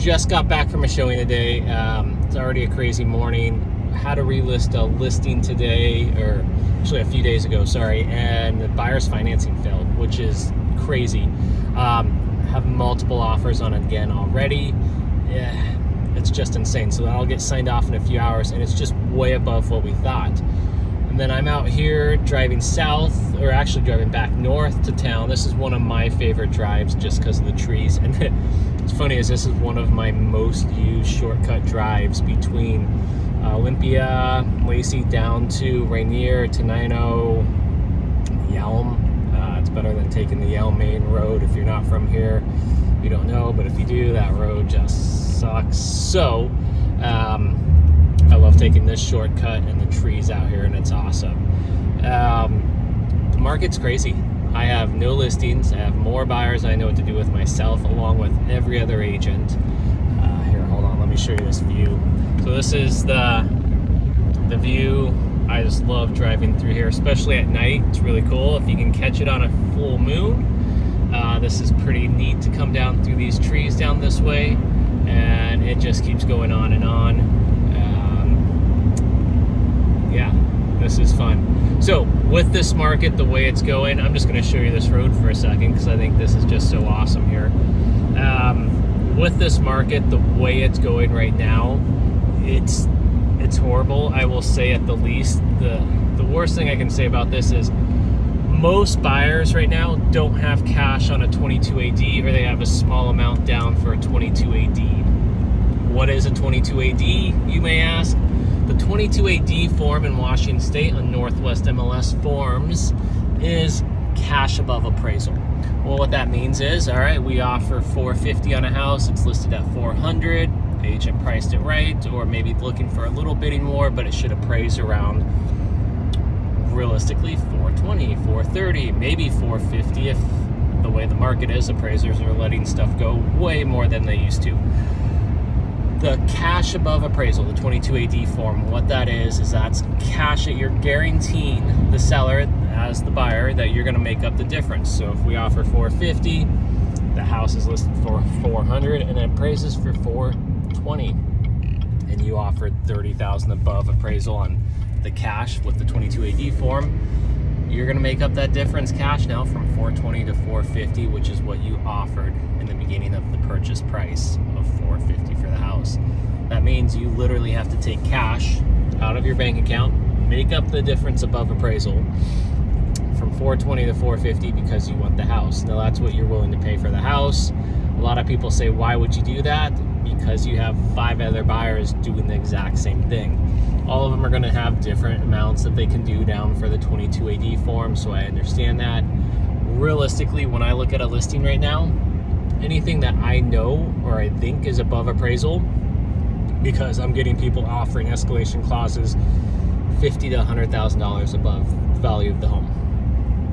just got back from a showing today. It's already a crazy morning. Had to relist a listing today, or actually a few days ago, sorry, and the buyer's financing failed, which is crazy. Have multiple offers on it again already. Yeah, it's just insane. So that'll get signed off in a few hours, and it's just way above what we thought. And then I'm out here driving south, or actually driving back north to town. This is one of my favorite drives just because of the trees. And it's funny is this is one of my most used shortcut drives between Olympia, Lacey down to Rainier, Tenino, Yelm. It's better than taking the Yelm main road. If you're not from here, you don't know, but if you do, that road just sucks. So I love taking this shortcut and the trees out here, and it's awesome. The market's crazy. I have no listings. I have more buyers I know what to do with myself, along with every other agent. Here, hold on, let me show you this view. So this is the view. I just love driving through here, especially at night. It's really cool if you can catch it on a full moon. This is pretty neat to come down through these trees down this way, and it just keeps going on and on. Yeah, this is fun. So with this market, the way it's going, I'm just going to show you this road for a second because I think this is just so awesome here. With this market, the way it's going right now, it's horrible. I will say at the least, the worst thing I can say about this is most buyers right now don't have cash on a 22 AD, or they have a small amount down for a 22 AD. What is a 22 AD, you may ask? The 22 AD form in Washington State on Northwest MLS forms is cash above appraisal. Well, what that means is, all right, we offer $450 on a house. It's listed at $400. Agent priced it right, or maybe looking for a little bidding more, but it should appraise around realistically $420, $430, maybe $450 if the way the market is. Appraisers are letting stuff go way more than they used to. The cash above appraisal, the 22 AD form, what that is that's cash that you're guaranteeing the seller as the buyer that you're going to make up the difference. So if we offer $450, the house is listed for $400 and it appraises for $420, and you offered $30,000 above appraisal on the cash with the 22 AD form, you're going to make up that difference cash now from $420 to $450, which is what you offered in the beginning of the purchase price of $450 for the house. That means you literally have to take cash out of your bank account, make up the difference above appraisal from $420 to $450 because you want the house. Now that's what you're willing to pay for the house. A lot of people say, why would you do that? Because you have 5 other buyers doing the exact same thing. All of them are going to have different amounts that they can do down for the 22 AD form, so I understand that. Realistically, when I look at a listing right now, anything that I know or I think is above appraisal, because I'm getting people offering escalation clauses $50,000 to $100,000 above the value of the home.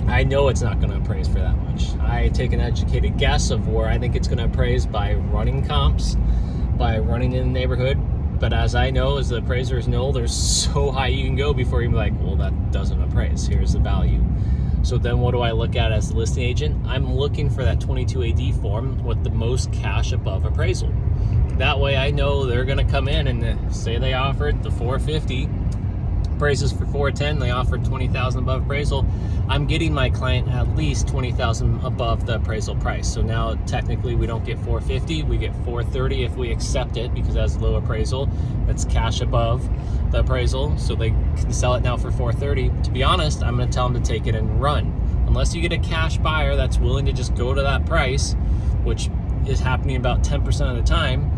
I know it's not going to appraise for that much. I take an educated guess of where I think it's going to appraise by running comps, by running in the neighborhood. But as I know, as the appraisers know, there's so high you can go before you're like, well, that doesn't appraise. Here's the value. So then what do I look at as the listing agent? I'm looking for that 22 AD form with the most cash above appraisal. That way I know they're going to come in and say they offered the $450, appraises for $410, they offered $20,000 above appraisal. I'm getting my client at least $20,000 above the appraisal price. So now technically we don't get $450, we get $430 if we accept it, because that's low appraisal. That's cash above the appraisal, so they can sell it now for $430. To be honest, I'm going to tell them to take it and run. Unless you get a cash buyer that's willing to just go to that price, which is happening about 10% of the time,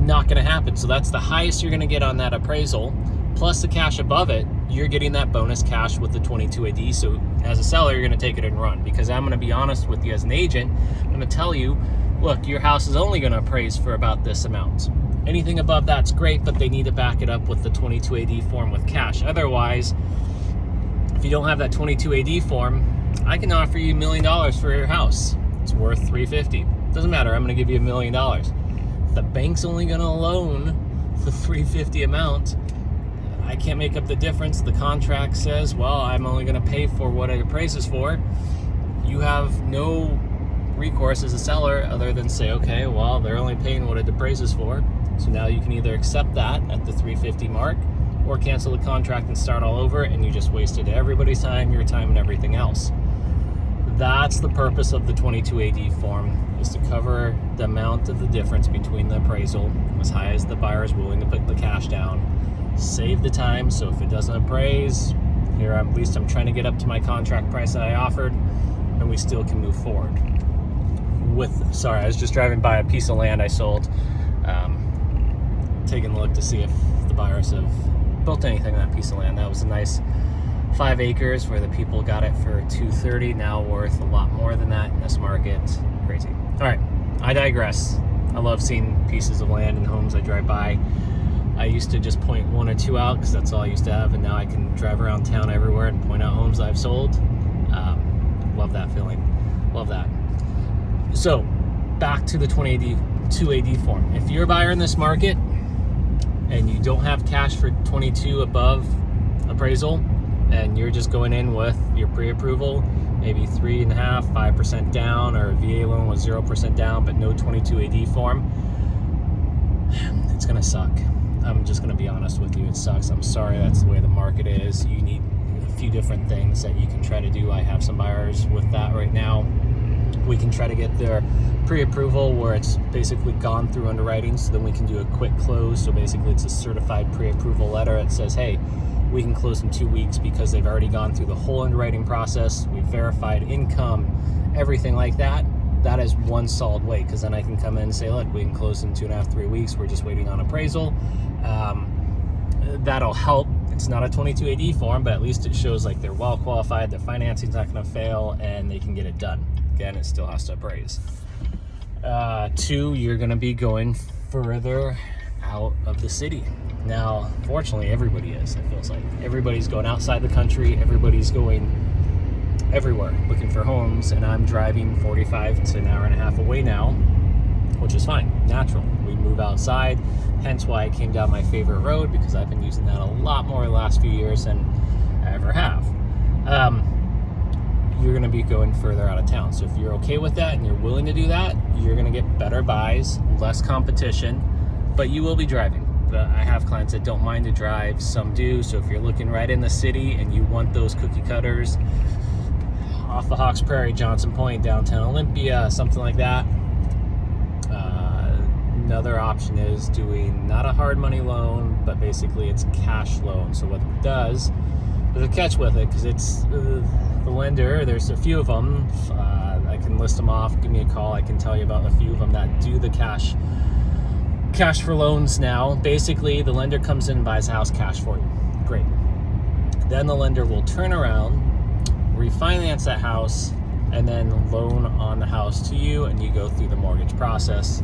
not going to happen. So that's the highest you're going to get on that appraisal. Plus the cash above it, you're getting that bonus cash with the 22 AD. So as a seller, you're going to take it and run, because I'm going to be honest with you as an agent. I'm going to tell you, look, your house is only going to appraise for about this amount. Anything above that's great, but they need to back it up with the 22 AD form with cash. Otherwise, if you don't have that 22 AD form, I can offer you $1 million for your house. It's worth $350. Doesn't matter. I'm going to give you $1 million. If the bank's only going to loan the $350 amount, I can't make up the difference. The contract says, well, I'm only going to pay for what it appraises for. You have no recourse as a seller other than say, okay, well, they're only paying what it appraises for. So now you can either accept that at the 350 mark or cancel the contract and start all over, and you just wasted everybody's time, your time, and everything else. That's the purpose of the 22AD form, is to cover the amount of the difference between the appraisal, as high as the buyer is willing to put the cash down, save the time. So if it doesn't appraise, here at least I'm trying to get up to my contract price that I offered, and we still can move forward. Sorry, I was just driving by a piece of land I sold, taking a look to see if the buyers have built anything on that piece of land. That was a nice 5 acres where the people got it for $230, now worth a lot more than that in this market. Crazy. All right, I digress. I love seeing pieces of land and homes I drive by. I used to just point 1 or 2 out because that's all I used to have, and now I can drive around town everywhere and point out homes I've sold. Love that feeling. Love that. So back to the 22AD form. If you're a buyer in this market and you don't have cash for 22 above appraisal, and you're just going in with your pre-approval, maybe 3.5%, 5% down, or a VA loan with 0% down, but no 22AD form, it's gonna suck. I'm just gonna be honest with you, it sucks. I'm sorry, that's the way the market is. You need a few different things that you can try to do. I have some buyers with that right now. We can try to get their pre-approval where it's basically gone through underwriting, so then we can do a quick close. So basically it's a certified pre-approval letter that says, hey, we can close in 2 weeks because they've already gone through the whole underwriting process. We've verified income, everything like that. That is one solid way, because then I can come in and say, look, we can close in 2.5, 3 weeks. We're just waiting on appraisal. That'll help. It's not a 22AD form, but at least it shows like they're well qualified, their financing's not gonna fail, and they can get it done. Again, it still has to appraise. 2, you're gonna be going further out of the city. Now, fortunately, everybody is, it feels like. Everybody's going outside the country, everybody's going everywhere looking for homes, and I'm driving 45 to an hour and a half away now, which is fine, natural. We move outside, hence why I came down my favorite road, because I've been using that a lot more the last few years than I ever have. You're gonna be going further out of town. So if you're okay with that and you're willing to do that, you're gonna get better buys, less competition, but you will be driving. I have clients that don't mind to drive, some do. So if you're looking right in the city and you want those cookie cutters off the Hawks Prairie, Johnson Point, downtown Olympia, something like that, another option is doing not a hard money loan, but basically it's a cash loan. So what it does, there's a catch with it, because it's the lender, there's a few of them, I can list them off, give me a call, I can tell you about a few of them that do the cash for loans now. Basically, the lender comes in and buys a house cash for you. Great. Then the lender will turn around, refinance that house, and then loan on the house to you, and you go through the mortgage process.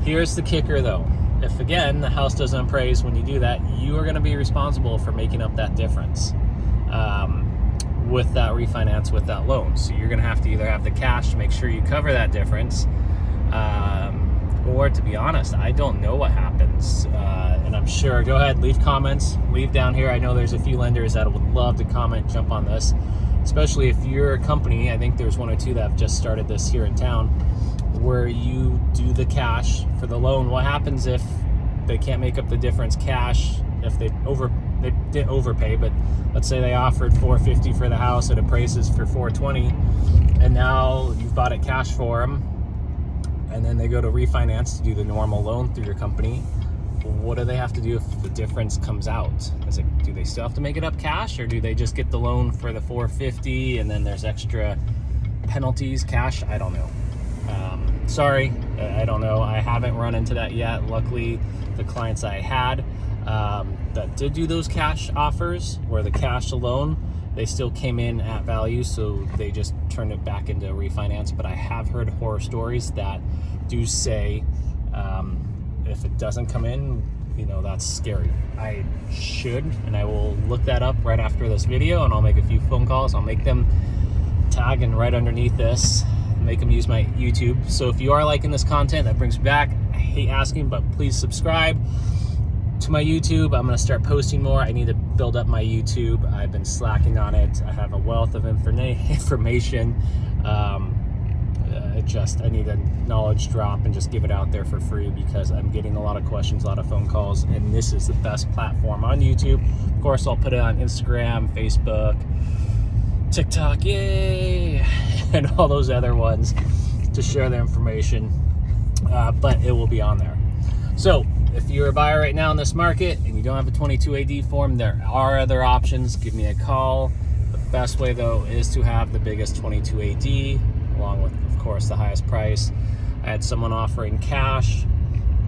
Here's the kicker though. If again, the house doesn't appraise when you do that, you are gonna be responsible for making up that difference with that refinance, with that loan. So you're gonna have to either have the cash to make sure you cover that difference, or to be honest, I don't know what happens. And I'm sure, go ahead, leave comments, leave down here. I know there's a few lenders that would love to comment, jump on this, especially if you're a company. I think there's 1 or 2 that have just started this here in town, where you do the cash for the loan. What happens if they can't make up the difference cash, if they didn't overpay, but let's say they offered $450 for the house, it appraises for $420, and now you've bought it cash for them, and then they go to refinance to do the normal loan through your company. What do they have to do if the difference comes out? Is it, do they still have to make it up cash, or do they just get the loan for the $450 and then there's extra penalties cash? I don't know. Sorry, I don't know. I haven't run into that yet. Luckily, the clients I had that did do those cash offers, where the cash alone, they still came in at value, so they just turned it back into a refinance. But I have heard horror stories that do say if it doesn't come in, you know, that's scary. I should, and I will look that up right after this video, and I'll make a few phone calls. I'll make them tag and right underneath this, make them use my YouTube. So if you are liking this content, that brings me back. I hate asking, but please subscribe to my YouTube. I'm gonna start posting more. I need to build up my YouTube. I've been slacking on it. I have a wealth of information. I need a knowledge drop and just give it out there for free, because I'm getting a lot of questions, a lot of phone calls, and this is the best platform on YouTube. Of course, I'll put it on Instagram, Facebook, TikTok, yay, and all those other ones to share the information, but it will be on there. So if you're a buyer right now in this market and you don't have a 22 AD form, there are other options. Give me a call. The best way, though, is to have the biggest 22 AD, along with, of course, the highest price. I had someone offering cash,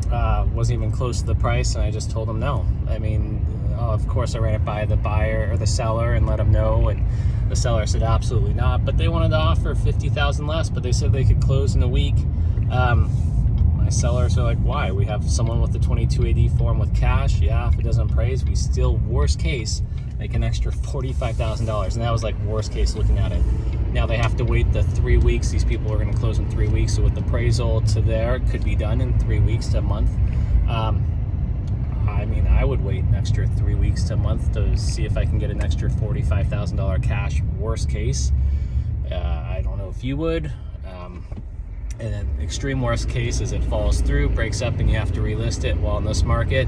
wasn't even close to the price, and I just told them no. I mean, of course, I ran it by the buyer or the seller and let them know, and the seller said absolutely not, but they wanted to offer $50,000 less, but they said they could close in a week. My sellers are like, why? We have someone with the 22 AD form with cash. Yeah, if it doesn't appraise, we still, worst case, make an extra $45,000. And that was like worst case looking at it. Now they have to wait the 3 weeks. These people are going to close in 3 weeks. So with the appraisal to there, it could be done in 3 weeks to a month. I mean, I would wait an extra 3 weeks to a month to see if I can get an extra $45,000 cash, worst case. I don't know if you would. And then extreme worst case is it falls through, breaks up, and you have to relist it. Well, in this market,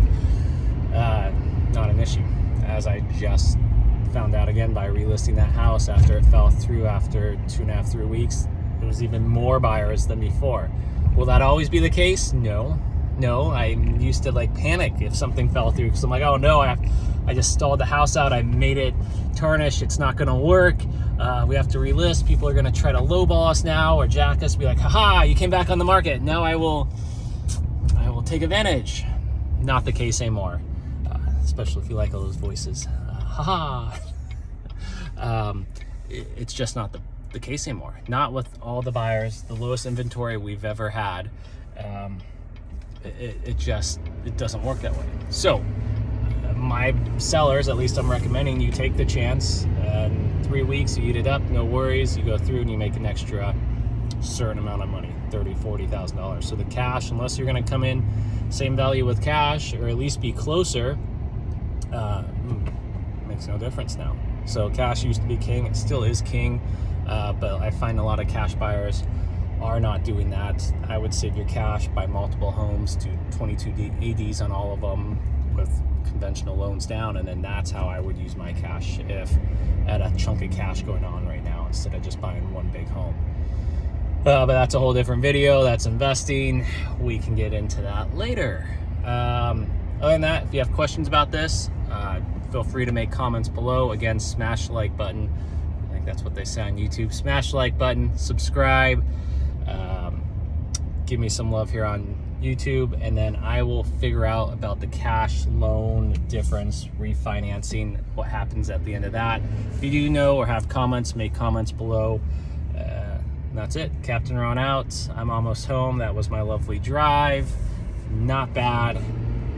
not an issue. As I just found out again by relisting that house after it fell through after 2.5, 3 weeks, there was even more buyers than before. Will that always be the case? No. I used to like panic if something fell through, because I'm like, oh no, I just stalled the house out. I made it tarnished. It's not going to work. We have to relist. People are going to try to lowball us now or jack us. Be like, haha, you came back on the market. Now I will take advantage. Not the case anymore. Especially if you like all those voices. Haha. It's just not the case anymore. Not with all the buyers. The lowest inventory we've ever had. It doesn't work that way. So my sellers, at least I'm recommending you take the chance. 3 weeks, you eat it up, no worries. You go through and you make an extra certain amount of money, $30,000, $40,000. So the cash, unless you're going to come in same value with cash, or at least be closer, makes no difference now. So cash used to be king. It still is king, but I find a lot of cash buyers are not doing that. I would save your cash, buy multiple homes, do 22 ADs on all of them with conventional loans down, and then that's how I would use my cash if I had a chunk of cash going on right now instead of just buying one big home. But that's a whole different video. That's investing. We can get into that later. Other than that, if you have questions about this, feel free to make comments below. Again, smash the like button. I think that's what they say on YouTube. Smash the like button, subscribe. Give me some love here on YouTube, and then I will figure out about the cash loan difference, refinancing, what happens at the end of that. If you do know or have comments, make comments below. That's it. Captain Ron out. I'm almost home. That was my lovely drive. Not bad.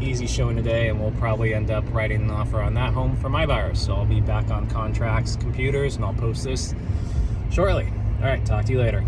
Easy showing today, and we'll probably end up writing an offer on that home for my buyers. So I'll be back on contracts, computers, and I'll post this shortly. All right, talk to you later.